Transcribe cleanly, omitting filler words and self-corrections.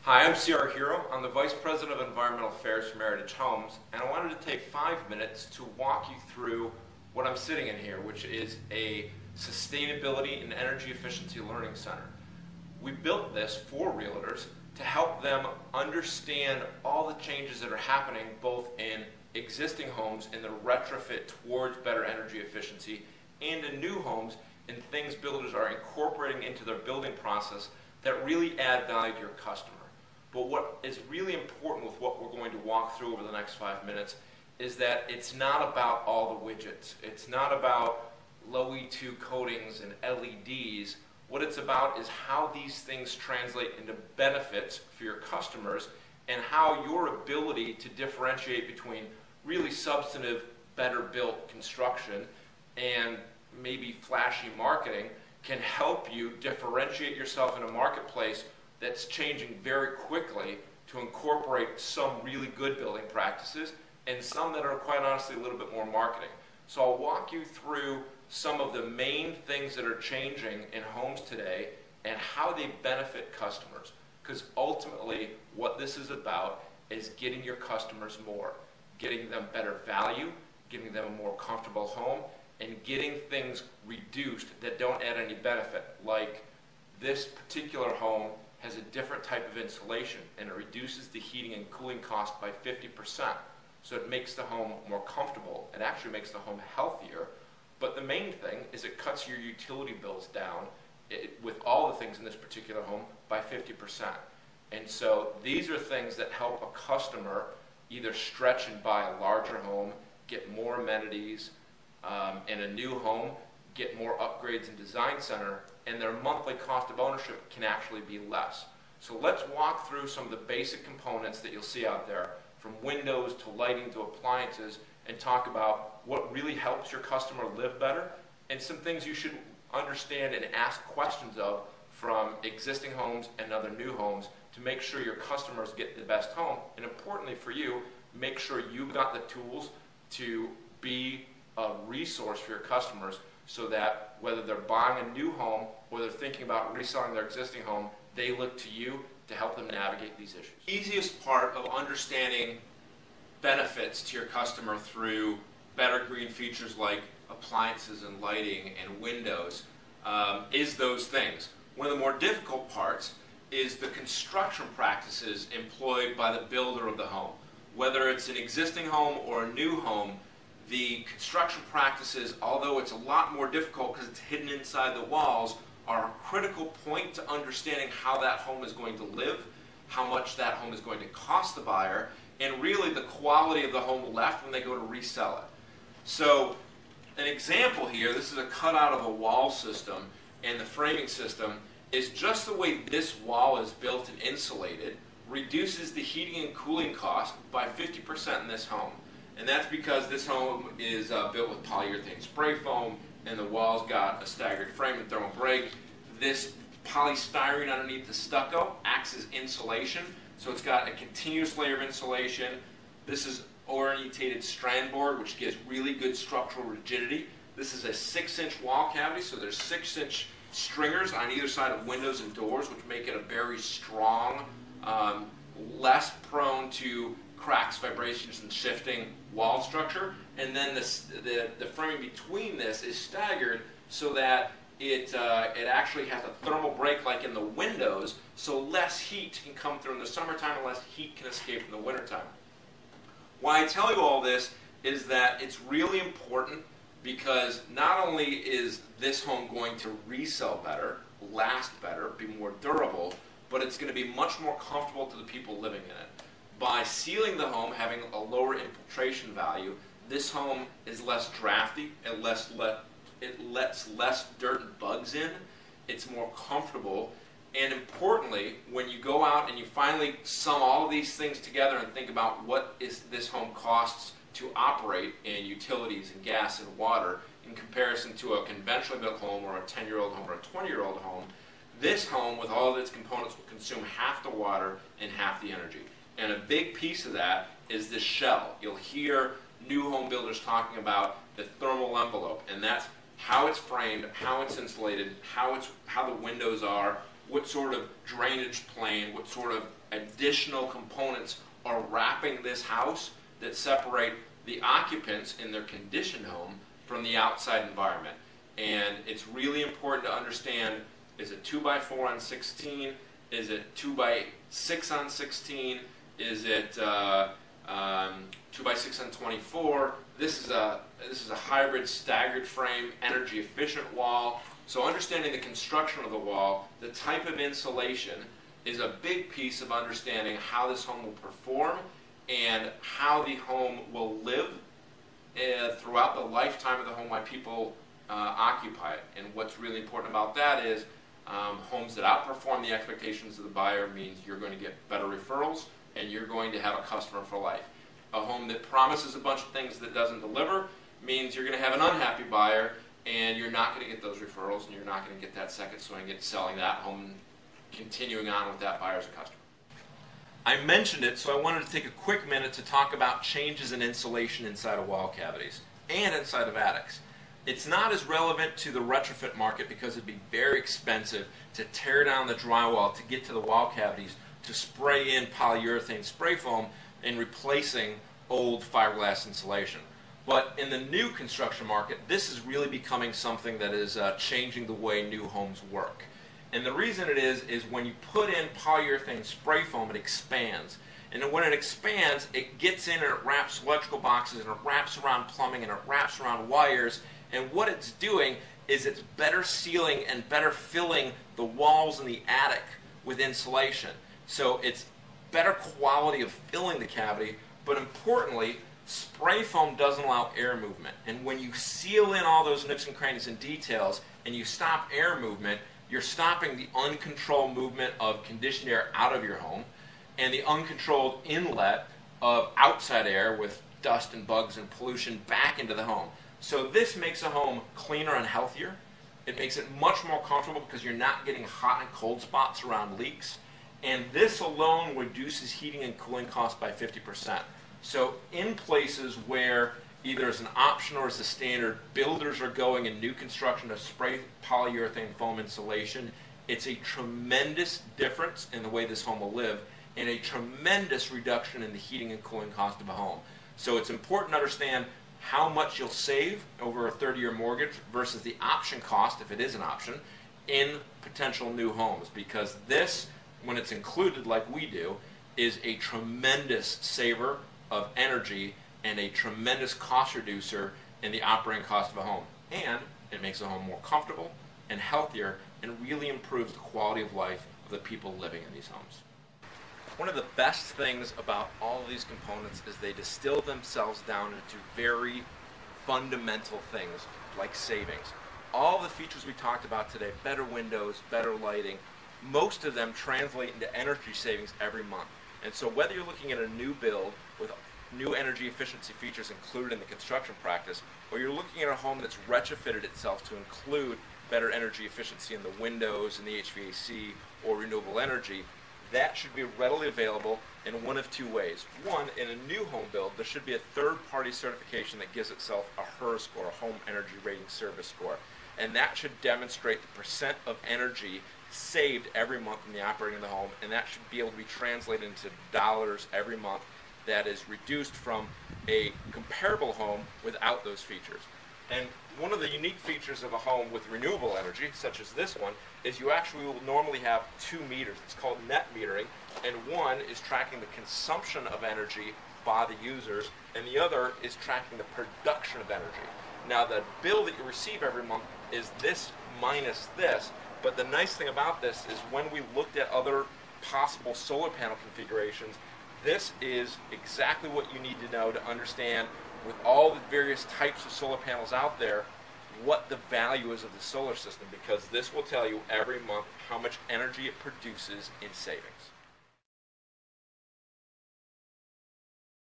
Hi, I'm C.R. Hero. I'm the Vice President of Environmental Affairs for Meritage Homes, and I wanted to take 5 minutes to walk you through what I'm sitting in here, which is a Sustainability and Energy Efficiency Learning Center. We built this for realtors to help them understand all the changes that are happening both in existing homes in the retrofit towards better energy efficiency and in new homes and things builders are incorporating into their building process that really add value to your customer. But what is really important with what we're going to walk through over the next 5 minutes is that it's not about all the widgets. It's not about low E2 coatings and LEDs. What it's about is how these things translate into benefits for your customers and how your ability to differentiate between really substantive, better built construction and maybe flashy marketing can help you differentiate yourself in a marketplace that's changing very quickly to incorporate some really good building practices and some that are quite honestly a little bit more marketing. So I'll walk you through some of the main things that are changing in homes today and how they benefit customers. Because ultimately what this is about is getting your customers more, getting them better value, getting them a more comfortable home, and getting things reduced that don't add any benefit. Like this particular home has a different type of insulation and it reduces the heating and cooling cost by 50%. So it makes the home more comfortable. It actually makes the home healthier. But the main thing is it cuts your utility bills down with all the things in this particular home by 50%. And so these are things that help a customer either stretch and buy a larger home, get more amenities, in a new home, get more upgrades in Design Center, and their monthly cost of ownership can actually be less. So let's walk through some of the basic components that you'll see out there, from windows to lighting to appliances, and talk about what really helps your customer live better and some things you should understand and ask questions of from existing homes and other new homes to make sure your customers get the best home. And importantly for you, make sure you've got the tools to be a resource for your customers so that whether they're buying a new home or they're thinking about reselling their existing home, they look to you to help them navigate these issues. The easiest part of understanding benefits to your customer through better green features like appliances and lighting and windows is those things. One of the more difficult parts is the construction practices employed by the builder of the home. Whether it's an existing home or a new home, the construction practices, although it's a lot more difficult because it's hidden inside the walls, are a critical point to understanding how that home is going to live, how much that home is going to cost the buyer, and really the quality of the home left when they go to resell it. So an example here, this is a cutout of a wall system, and the framing system is just the way this wall is built and insulated reduces the heating and cooling cost by 50% in this home. And that's because this home is built with polyurethane spray foam and the wall's got a staggered frame and thermal break. This polystyrene underneath the stucco acts as insulation, so it's got a continuous layer of insulation. This is orientated strand board, which gives really good structural rigidity. This is a 6-inch wall cavity, so there's 6-inch stringers on either side of windows and doors, which make it a very strong, less prone to cracks, vibrations, and shifting wall structure. And then the framing between this is staggered so that it actually has a thermal break like in the windows, so less heat can come through in the summertime and less heat can escape in the wintertime. Why I tell you all this is that it's really important because not only is this home going to resell better, last better, be more durable, but it's going to be much more comfortable to the people living in it. By sealing the home, having a lower infiltration value, this home is less drafty, it lets less dirt and bugs in, it's more comfortable, and importantly, when you go out and you finally sum all of these things together and think about what is this home costs to operate in utilities and gas and water in comparison to a conventionally built home or a 10-year-old home or a 20-year-old home, this home with all of its components will consume half the water and half the energy. And a big piece of that is this shell. You'll hear new home builders talking about the thermal envelope, and that's how it's framed, how it's insulated, how the windows are, what sort of drainage plane, what sort of additional components are wrapping this house that separate the occupants in their conditioned home from the outside environment. And it's really important to understand, is it 2x4 on 16? Is it 2x6 on 16? Is it 2x6 on 24? This is a hybrid staggered frame, energy efficient wall. So understanding the construction of the wall, the type of insulation is a big piece of understanding how this home will perform and how the home will live throughout the lifetime of the home while people occupy it. And what's really important about that is homes that outperform the expectations of the buyer means you're going to get better referrals and you're going to have a customer for life. A home that promises a bunch of things that doesn't deliver means you're going to have an unhappy buyer and you're not going to get those referrals and you're not going to get that second swing at selling that home and continuing on with that buyer as a customer. I mentioned it, so I wanted to take a quick minute to talk about changes in insulation inside of wall cavities and inside of attics. It's not as relevant to the retrofit market because it'd be very expensive to tear down the drywall to get to the wall cavities to spray in polyurethane spray foam in replacing old fiberglass insulation. But in the new construction market, this is really becoming something that is changing the way new homes work. And the reason it is when you put in polyurethane spray foam, it expands. And then when it expands, it gets in and it wraps electrical boxes and it wraps around plumbing and it wraps around wires. And what it's doing is it's better sealing and better filling the walls in the attic with insulation. So it's better quality of filling the cavity, but importantly, spray foam doesn't allow air movement. And when you seal in all those nooks and crannies and details and you stop air movement, you're stopping the uncontrolled movement of conditioned air out of your home and the uncontrolled inlet of outside air with dust and bugs and pollution back into the home. So this makes a home cleaner and healthier. It makes it much more comfortable because you're not getting hot and cold spots around leaks. And this alone reduces heating and cooling costs by 50%. So in places where either as an option or as a standard, builders are going in new construction to spray polyurethane foam insulation, it's a tremendous difference in the way this home will live and a tremendous reduction in the heating and cooling cost of a home. So it's important to understand how much you'll save over a 30-year mortgage versus the option cost, if it is an option, in potential new homes. Because this, when it's included like we do, is a tremendous saver of energy and a tremendous cost reducer in the operating cost of a home. And it makes the home more comfortable and healthier and really improves the quality of life of the people living in these homes. One of the best things about all of these components is they distill themselves down into very fundamental things like savings. All the features we talked about today, better windows, better lighting, most of them translate into energy savings every month. And so whether you're looking at a new build with new energy efficiency features included in the construction practice, or you're looking at a home that's retrofitted itself to include better energy efficiency in the windows and the HVAC or renewable energy, that should be readily available in one of two ways. One, in a new home build, there should be a third-party certification that gives itself a HERS score, a Home Energy Rating Service score. And that should demonstrate the percent of energy saved every month in the operating of the home, and that should be able to be translated into dollars every month that is reduced from a comparable home without those features. And one of the unique features of a home with renewable energy, such as this one, is you actually will normally have two meters. It's called net metering, and one is tracking the consumption of energy by the users, and the other is tracking the production of energy. Now, the bill that you receive every month is this minus this, but the nice thing about this is when we looked at other possible solar panel configurations, this is exactly what you need to know to understand, with all the various types of solar panels out there, what the value is of the solar system, because this will tell you every month how much energy it produces in savings.